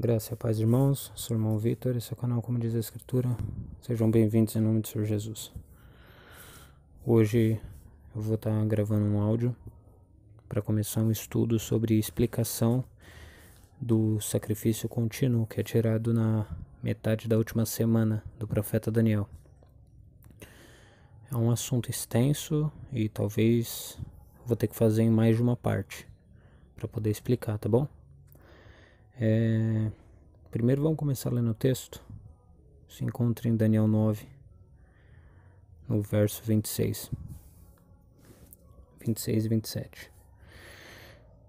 Graça e paz, irmãos. Sou o irmão Vitor, esse é o canal Como Diz a Escritura. Sejam bem-vindos em nome do Senhor Jesus. Hoje eu vou estar gravando um áudio para começar um estudo sobre explicação do sacrifício contínuo que é tirado na metade da última semana do profeta Daniel. É um assunto extenso e talvez vou ter que fazer em mais de uma parte para poder explicar, tá bom? Primeiro vamos começar lendo o texto. Se encontra em Daniel 9, no verso 26 e 27.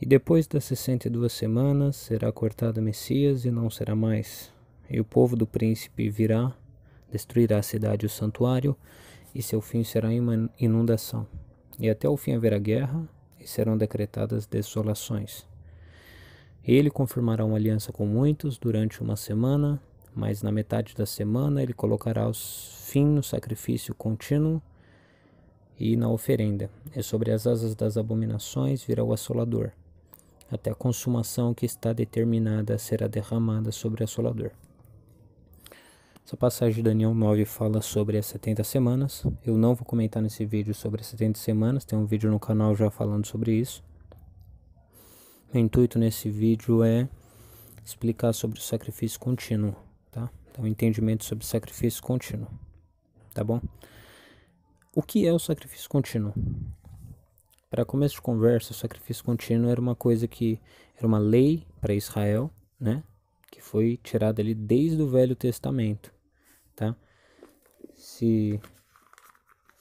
E depois das 62 semanas será cortado Messias e não será mais. E o povo do príncipe virá, destruirá a cidade e o santuário, e seu fim será inundação. E até o fim haverá guerra, e serão decretadas desolações. Ele confirmará uma aliança com muitos durante uma semana, mas na metade da semana ele colocará fim no sacrifício contínuo e na oferenda. E sobre as asas das abominações virá o assolador. Até a consumação que está determinada será derramada sobre o assolador. Essa passagem de Daniel 9 fala sobre as 70 semanas. Eu não vou comentar nesse vídeo sobre as 70 semanas, tem um vídeo no canal já falando sobre isso. Meu intuito nesse vídeo é explicar sobre o sacrifício contínuo, tá? Então, entendimento sobre sacrifício contínuo, tá bom? O que é o sacrifício contínuo? Para começo de conversa, o sacrifício contínuo era uma coisa que era uma lei para Israel, né? Que foi tirada ali desde o Velho Testamento, tá? Se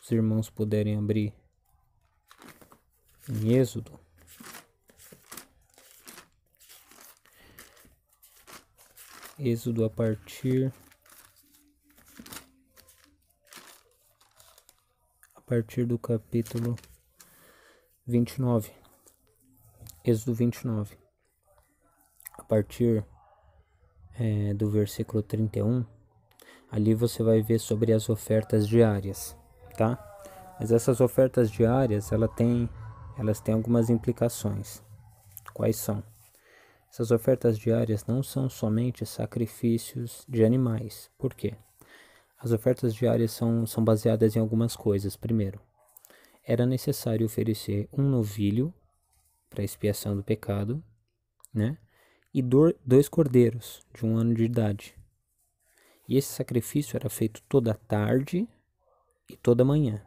os irmãos puderem abrir em Êxodo, a partir do capítulo 29. Êxodo 29. A partir do versículo 31, ali você vai ver sobre as ofertas diárias, tá? Mas essas ofertas diárias, elas têm algumas implicações. Quais são? Essas ofertas diárias não são somente sacrifícios de animais. Por quê? As ofertas diárias são baseadas em algumas coisas. Primeiro, era necessário oferecer um novilho para expiação do pecado, né? E 2 cordeiros de 1 ano de idade. E esse sacrifício era feito toda tarde e toda manhã.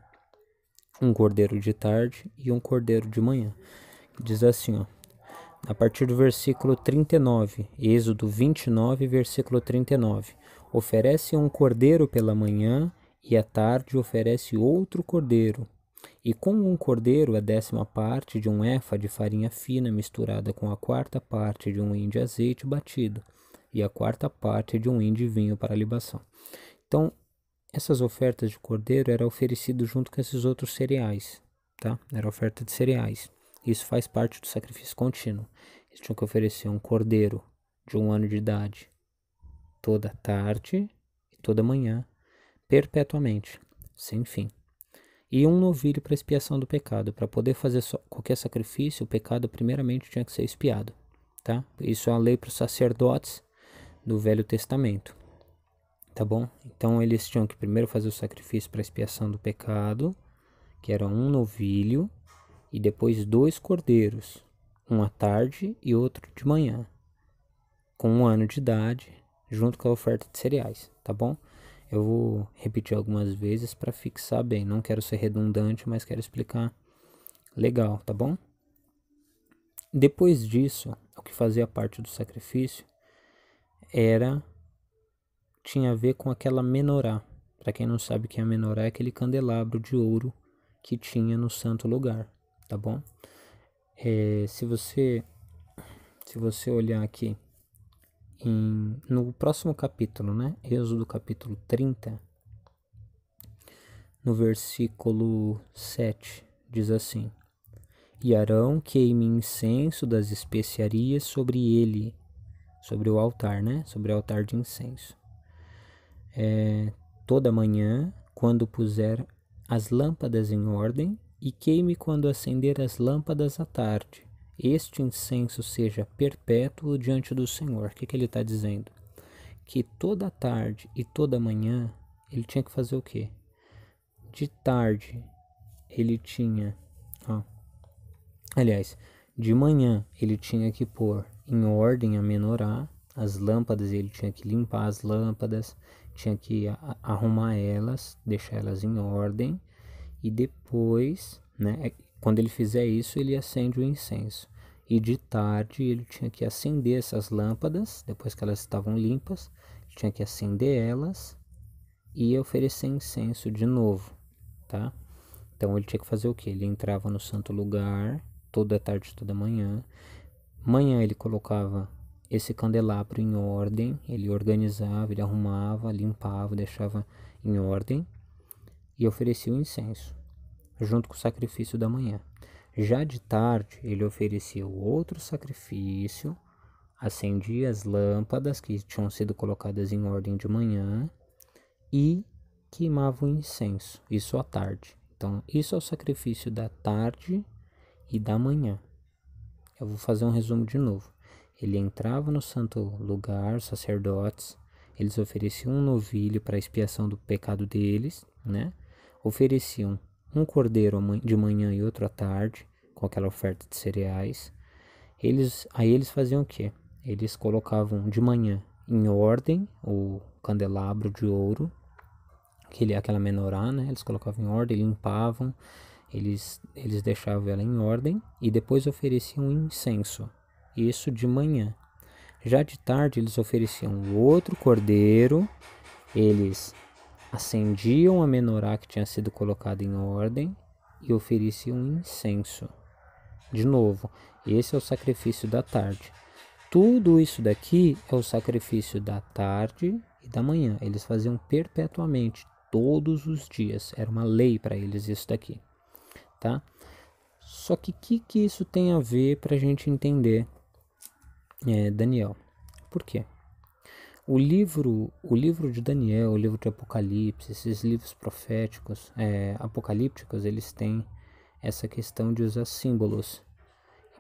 Um cordeiro de tarde e um cordeiro de manhã. Diz assim, ó. A partir do versículo 39, Êxodo 29, versículo 39. Oferece um cordeiro pela manhã e à tarde oferece outro cordeiro. E com um cordeiro a 10ª parte de um efa de farinha fina misturada com a 4ª parte de um hin de azeite batido e a 4ª parte de um hin de vinho para libação. Então, essas ofertas de cordeiro eram oferecidas junto com esses outros cereais, tá? Era oferta de cereais. Isso faz parte do sacrifício contínuo. Eles tinham que oferecer um cordeiro de 1 ano de idade toda tarde e toda manhã, perpetuamente, sem fim. E um novilho para expiação do pecado. Para poder fazer qualquer sacrifício, o pecado primeiramente tinha que ser expiado, tá? Isso é a lei para os sacerdotes do Velho Testamento, tá bom? Então eles tinham que primeiro fazer o sacrifício para expiação do pecado, que era um novilho, e depois 2 cordeiros, um à tarde e outro de manhã, com 1 ano de idade, junto com a oferta de cereais, tá bom? Eu vou repetir algumas vezes para fixar bem, não quero ser redundante, mas quero explicar legal, tá bom? Depois disso, o que fazia parte do sacrifício tinha a ver com aquela menorá. Para quem não sabe o que é a menorá, é aquele candelabro de ouro que tinha no santo lugar, tá bom? Se você olhar aqui no próximo capítulo, né? Êxodo capítulo 30, no versículo 7, diz assim: E Arão queime incenso das especiarias sobre ele, sobre o altar, né? Sobre o altar de incenso. Toda manhã, quando puser as lâmpadas em ordem, e queime quando acender as lâmpadas à tarde, este incenso seja perpétuo diante do Senhor. O que ele está dizendo? Que toda tarde e toda manhã ele tinha que fazer o quê? De tarde ele tinha, aliás, de manhã ele tinha que pôr em ordem a menorá, as lâmpadas, ele tinha que limpar as lâmpadas, tinha que arrumar elas, deixar elas em ordem, e depois, né, quando ele fizer isso, ele acende o incenso. E de tarde ele tinha que acender essas lâmpadas, depois que elas estavam limpas, ele tinha que acender elas e oferecer incenso de novo, tá? Então ele tinha que fazer o que? Ele entrava no santo lugar toda tarde, toda manhã. Manhã ele colocava esse candelabro em ordem, ele organizava, ele arrumava, limpava, deixava em ordem e oferecia o incenso, junto com o sacrifício da manhã. Já de tarde ele oferecia o outro sacrifício, acendia as lâmpadas que tinham sido colocadas em ordem de manhã e queimava o incenso, isso à tarde. Então, isso é o sacrifício da tarde e da manhã. Eu vou fazer um resumo de novo. Ele entrava no santo lugar, sacerdotes, eles ofereciam um novilho para a expiação do pecado deles, né? Ofereciam um cordeiro de manhã e outro à tarde, com aquela oferta de cereais. Aí eles faziam o quê? Eles colocavam de manhã em ordem o candelabro de ouro, aquela menorá, né? Eles colocavam em ordem, limpavam, eles deixavam ela em ordem e depois ofereciam incenso, isso de manhã. Já de tarde eles ofereciam outro cordeiro, eles acendiam a menorá que tinha sido colocada em ordem e ofereciam incenso. De novo, esse é o sacrifício da tarde. Tudo isso daqui é o sacrifício da tarde e da manhã. Eles faziam perpetuamente, todos os dias. Era uma lei para eles isso daqui, tá? Só que o que isso tem a ver para a gente entender Daniel? Por quê? O livro de Daniel, o livro de Apocalipse, esses livros proféticos, apocalípticos, eles têm essa questão de usar símbolos.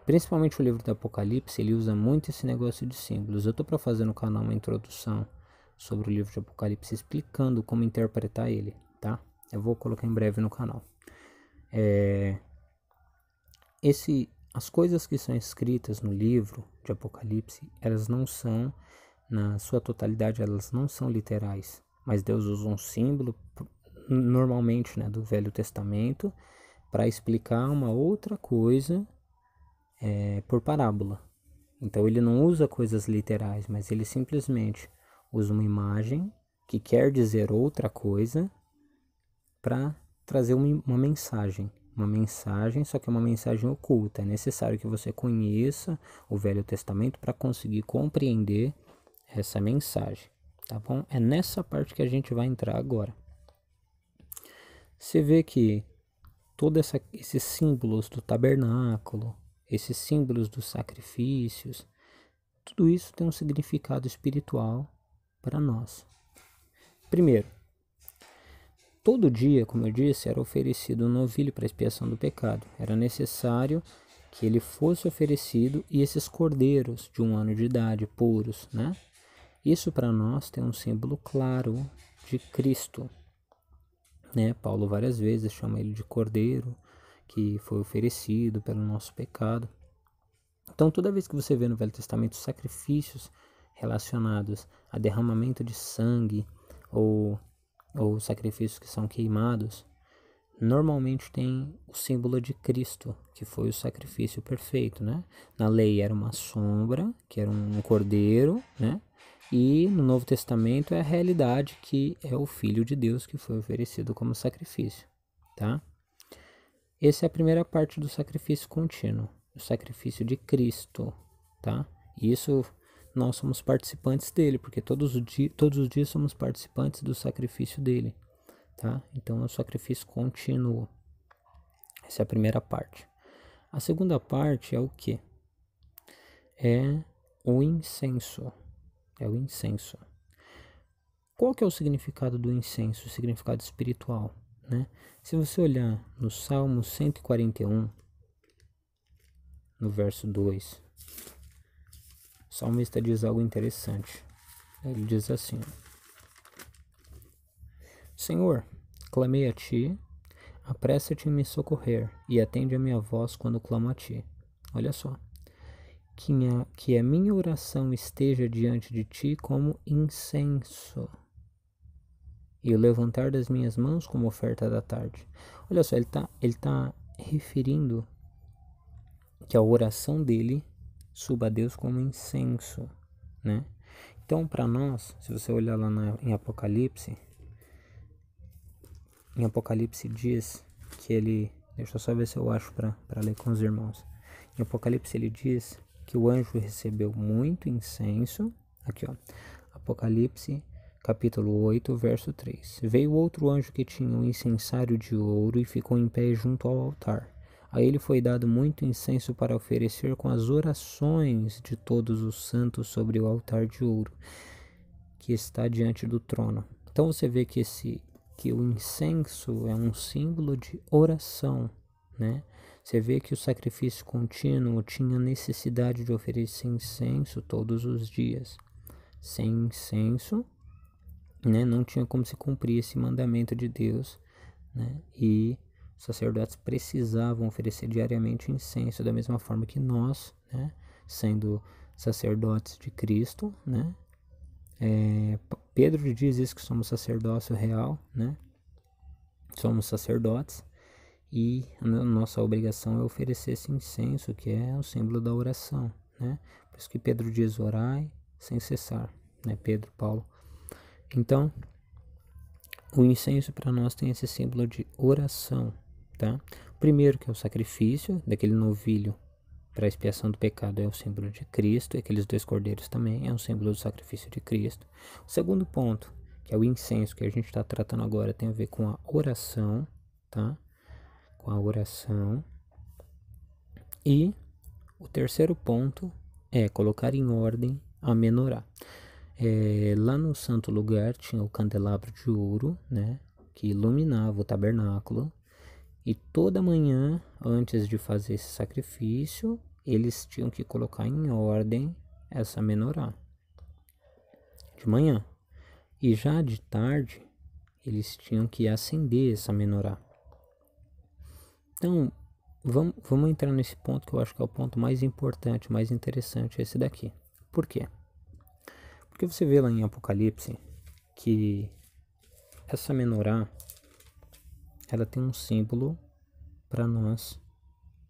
Principalmente o livro do Apocalipse, ele usa muito esse negócio de símbolos. Eu estou para fazer no canal uma introdução sobre o livro de Apocalipse, explicando como interpretar ele, tá? Eu vou colocar em breve no canal. As coisas que são escritas no livro de Apocalipse, elas não são, na sua totalidade, elas não são literais. Mas Deus usa um símbolo, normalmente, né, do Velho Testamento, para explicar uma outra coisa por parábola. Então ele não usa coisas literais, mas ele simplesmente usa uma imagem que quer dizer outra coisa para trazer uma mensagem. Uma mensagem, só que é uma mensagem oculta. É necessário que você conheça o Velho Testamento para conseguir compreender essa mensagem, tá bom? É nessa parte que a gente vai entrar agora. Você vê que todos esses símbolos do tabernáculo, esses símbolos dos sacrifícios, tudo isso tem um significado espiritual para nós. Primeiro, todo dia, como eu disse, era oferecido um novilho para expiação do pecado. Era necessário que ele fosse oferecido e esses cordeiros de 1 ano de idade, puros, né? Isso para nós tem um símbolo claro de Cristo, né? Paulo várias vezes chama ele de cordeiro, que foi oferecido pelo nosso pecado. Então, toda vez que você vê no Velho Testamento sacrifícios relacionados a derramamento de sangue ou sacrifícios que são queimados, normalmente tem o símbolo de Cristo, que foi o sacrifício perfeito, né? Na lei era uma sombra, que era um cordeiro, né? E no Novo Testamento é a realidade, que é o Filho de Deus que foi oferecido como sacrifício, tá? Essa é a primeira parte do sacrifício contínuo, o sacrifício de Cristo, tá? E isso nós somos participantes dele, porque todos os dias somos participantes do sacrifício dele, tá? Então é o sacrifício contínuo. Essa é a primeira parte. A segunda parte é o quê? É o incenso. É o incenso. Qual que é o significado do incenso? O significado espiritual, né? Se você olhar no Salmo 141, no verso 2, o salmista diz algo interessante. Ele diz assim: Senhor, clamei a ti, apressa-te em me socorrer e atende a minha voz quando clamo a ti. Olha só. Que a minha oração esteja diante de ti como incenso e o levantar das minhas mãos como oferta da tarde. Olha só, ele tá referindo que a oração dele suba a Deus como incenso, né? Então, para nós, se você olhar lá em Apocalipse diz que ele... Deixa eu só ver se eu acho para ler com os irmãos. Em Apocalipse ele diz que o anjo recebeu muito incenso. Aqui, ó. Apocalipse, capítulo 8, verso 3. Veio outro anjo que tinha um incensário de ouro e ficou em pé junto ao altar. A ele foi dado muito incenso para oferecer com as orações de todos os santos sobre o altar de ouro que está diante do trono. Então você vê que o incenso é um símbolo de oração, né? Você vê que o sacrifício contínuo tinha necessidade de oferecer incenso todos os dias. Sem incenso, né, não tinha como se cumprir esse mandamento de Deus, né? E os sacerdotes precisavam oferecer diariamente incenso, da mesma forma que nós, né, sendo sacerdotes de Cristo, né? Pedro diz isso, que somos sacerdócio real, né? Somos sacerdotes. E a nossa obrigação é oferecer esse incenso, que é o símbolo da oração, né? Por isso que Pedro diz: orai sem cessar, né? Pedro, Paulo. Então, o incenso para nós tem esse símbolo de oração, tá? O primeiro, que é o sacrifício daquele novilho para a expiação do pecado, é o símbolo de Cristo, e aqueles 2 cordeiros também é um símbolo do sacrifício de Cristo. O segundo ponto, que é o incenso, que a gente está tratando agora, tem a ver com a oração, tá? Com a oração. E o terceiro ponto é colocar em ordem a menorá. Lá no santo lugar tinha o candelabro de ouro, né, que iluminava o tabernáculo, e toda manhã, antes de fazer esse sacrifício, eles tinham que colocar em ordem essa menorá de manhã, e já de tarde eles tinham que acender essa menorá. Então, vamos entrar nesse ponto, que eu acho que é o ponto mais importante, mais interessante, esse daqui. Por quê? Porque você vê lá em Apocalipse que essa menorá, ela tem um símbolo para nós,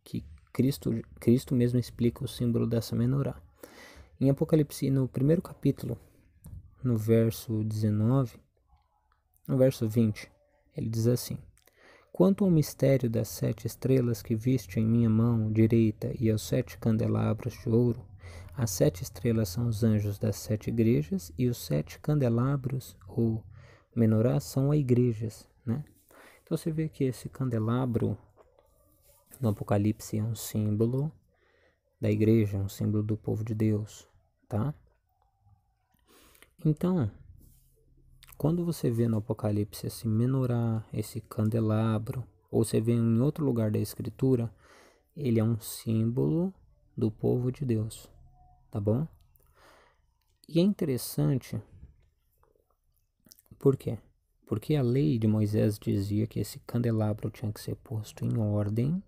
que Cristo mesmo explica o símbolo dessa menorá. Em Apocalipse, no primeiro capítulo, no verso 19, no verso 20, ele diz assim: quanto ao mistério das 7 estrelas que viste em minha mão direita e aos 7 candelabros de ouro, as 7 estrelas são os anjos das 7 igrejas, e os 7 candelabros, ou menorá, são as igrejas, né? Então você vê que esse candelabro no Apocalipse é um símbolo da igreja, um símbolo do povo de Deus, tá? Então, quando você vê no Apocalipse esse menorá, esse candelabro, ou você vê em outro lugar da escritura, ele é um símbolo do povo de Deus, tá bom? E é interessante, por quê? Porque a lei de Moisés dizia que esse candelabro tinha que ser posto em ordem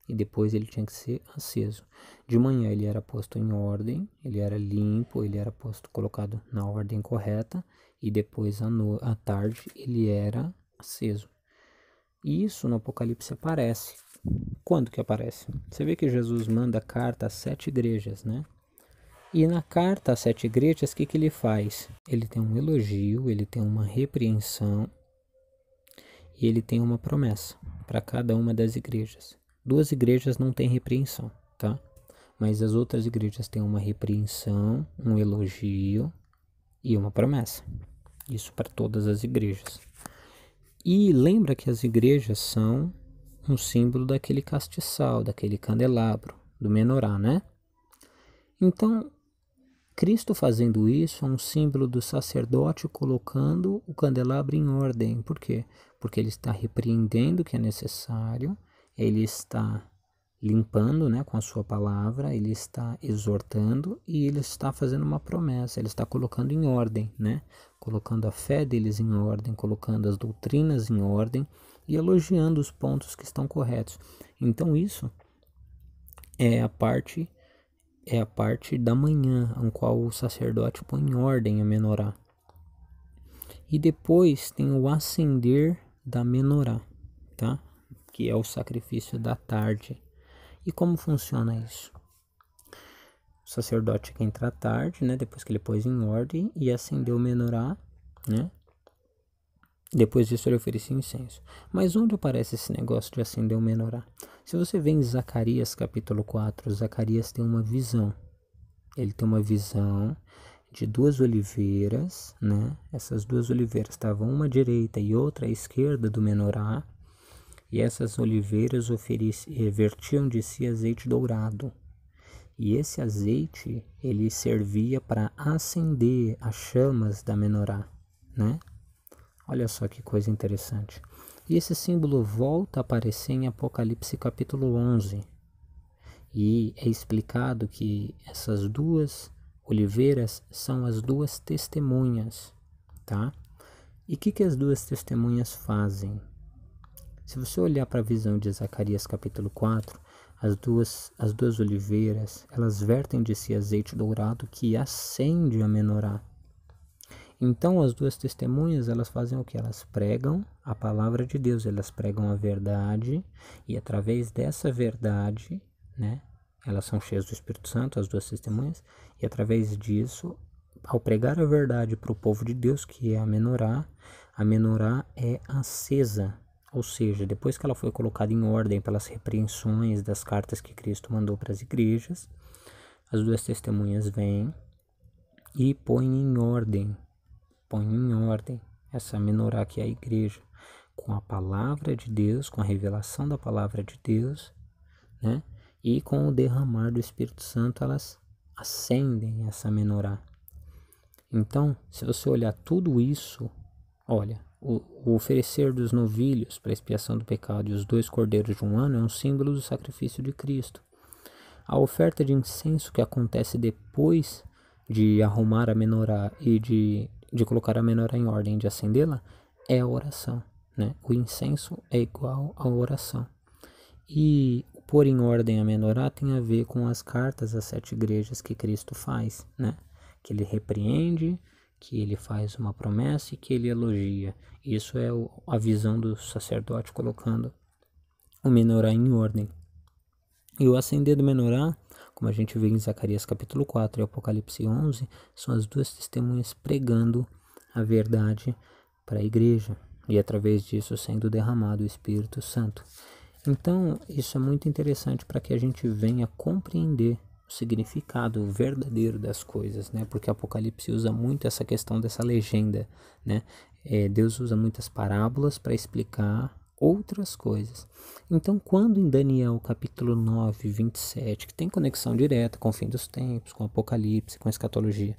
e depois ele tinha que ser aceso. De manhã ele era posto em ordem, ele era limpo, ele era colocado na ordem correta, e depois à tarde ele era aceso. E isso no Apocalipse aparece. Quando que aparece? Você vê que Jesus manda carta às 7 igrejas, né? E na carta às 7 igrejas, o que ele faz? Ele tem um elogio, ele tem uma repreensão e ele tem uma promessa para cada uma das igrejas. 2 igrejas não têm repreensão, tá? Mas as outras igrejas têm uma repreensão, um elogio e uma promessa. Isso para todas as igrejas. E lembra que as igrejas são um símbolo daquele castiçal, daquele candelabro, do menorá, né? Então, Cristo fazendo isso é um símbolo do sacerdote colocando o candelabro em ordem. Por quê? Porque ele está repreendendo o que é necessário, ele está limpando, né, com a sua palavra, ele está exortando e ele está fazendo uma promessa, ele está colocando em ordem, né, colocando a fé deles em ordem, colocando as doutrinas em ordem e elogiando os pontos que estão corretos. Então isso é a parte da manhã, em qual o sacerdote põe em ordem a menorá. E depois tem o acender da menorá, tá? Que é o sacrifício da tarde. E como funciona isso? O sacerdote que entra à tarde, né? Depois que ele pôs em ordem e acendeu o menorá, né? Depois disso ele oferecia incenso. Mas onde aparece esse negócio de acender o menorá? Se você vê em Zacarias capítulo 4, Zacarias tem uma visão. Ele tem uma visão de duas oliveiras, né? Essas duas oliveiras estavam uma à direita e outra à esquerda do menorá. E essas oliveiras vertiam de si azeite dourado. E esse azeite, ele servia para acender as chamas da menorá, né? Olha só que coisa interessante. E esse símbolo volta a aparecer em Apocalipse capítulo 11. E é explicado que essas duas oliveiras são as duas testemunhas, tá? E o que as duas testemunhas fazem? Se você olhar para a visão de Zacarias capítulo 4, as duas oliveiras, elas vertem de si azeite dourado que acende a menorá. Então as duas testemunhas, elas fazem o que? Elas pregam a palavra de Deus, elas pregam a verdade e através dessa verdade, né, elas são cheias do Espírito Santo, as duas testemunhas, e através disso, ao pregar a verdade para o povo de Deus, que é a menorá é acesa. Ou seja, depois que ela foi colocada em ordem pelas repreensões das cartas que Cristo mandou para as igrejas, as duas testemunhas vêm e põem em ordem essa menorá que é a igreja, com a palavra de Deus, com a revelação da palavra de Deus, né? E com o derramar do Espírito Santo, elas acendem essa menorá. Então, se você olhar tudo isso, olha, o oferecer dos novilhos para expiação do pecado e os 2 cordeiros de um ano é um símbolo do sacrifício de Cristo. A oferta de incenso que acontece depois de arrumar a menorá e de colocar a menorá em ordem, de acendê-la, é a oração, né? O incenso é igual à oração. E pôr em ordem a menorá tem a ver com as cartas às 7 igrejas que Cristo faz, né? Que ele repreende, que ele faz uma promessa e que ele elogia. Isso é a visão do sacerdote colocando o menorá em ordem. E o acender do menorá, como a gente vê em Zacarias capítulo 4 e Apocalipse 11, são as duas testemunhas pregando a verdade para a igreja e através disso sendo derramado o Espírito Santo. Então, isso é muito interessante para que a gente venha compreender o significado verdadeiro das coisas, né? Porque Apocalipse usa muito essa questão dessa legenda, né? Deus usa muitas parábolas para explicar outras coisas. Então, quando em Daniel capítulo 9, 27, que tem conexão direta com o fim dos tempos, com Apocalipse, com a escatologia,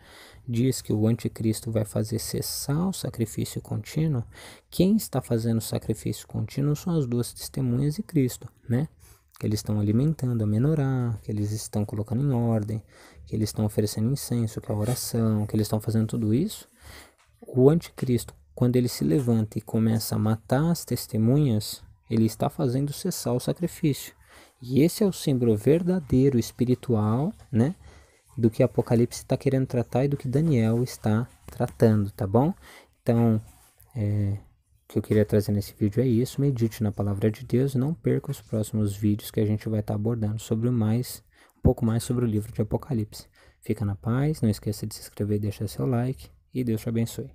diz que o anticristo vai fazer cessar o sacrifício contínuo, quem está fazendo o sacrifício contínuo são as duas testemunhas e Cristo, né? Que eles estão alimentando a menorá, que eles estão colocando em ordem, que eles estão oferecendo incenso, que é a oração, que eles estão fazendo tudo isso. O anticristo, quando ele se levanta e começa a matar as testemunhas, ele está fazendo cessar o sacrifício. E esse é o símbolo verdadeiro, espiritual, né, do que Apocalipse está querendo tratar e do que Daniel está tratando, tá bom? Então, o que eu queria trazer nesse vídeo é isso. Medite na palavra de Deus e não perca os próximos vídeos que a gente vai estar abordando sobre um pouco mais sobre o livro de Apocalipse. Fica na paz, não esqueça de se inscrever e deixar seu like, e Deus te abençoe.